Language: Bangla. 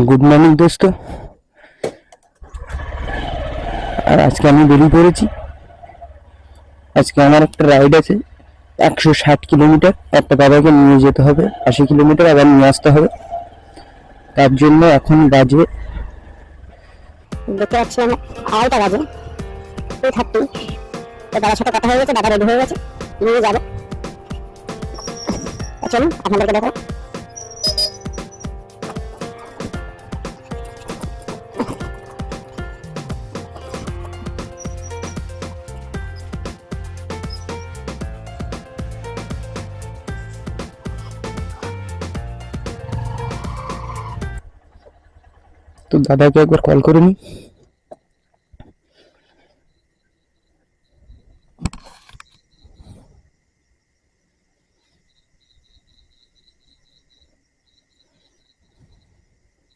গুড মর্নিং দোস্ত। আর আজকে আমি বেরিয়ে পড়েছি। আজকে আমার একটা রাইড আছে 160 কিলোমিটার। একটা দাদাকে নিয়ে যেতে হবে 80 কিলোমিটার, আবার নিয়ে আসতে হবে। তার জন্য এখন বাজে দেখতে পাচ্ছি আমি 2:30 বাজে 2:30। তো দাদার সাথে কথা হয়ে গেছে, দাদা রেডি হয়ে গেছে, নিয়ে যাবে। চলুন আপনাদেরকে দেখো। তো দাদাকে একবার কল করে নি।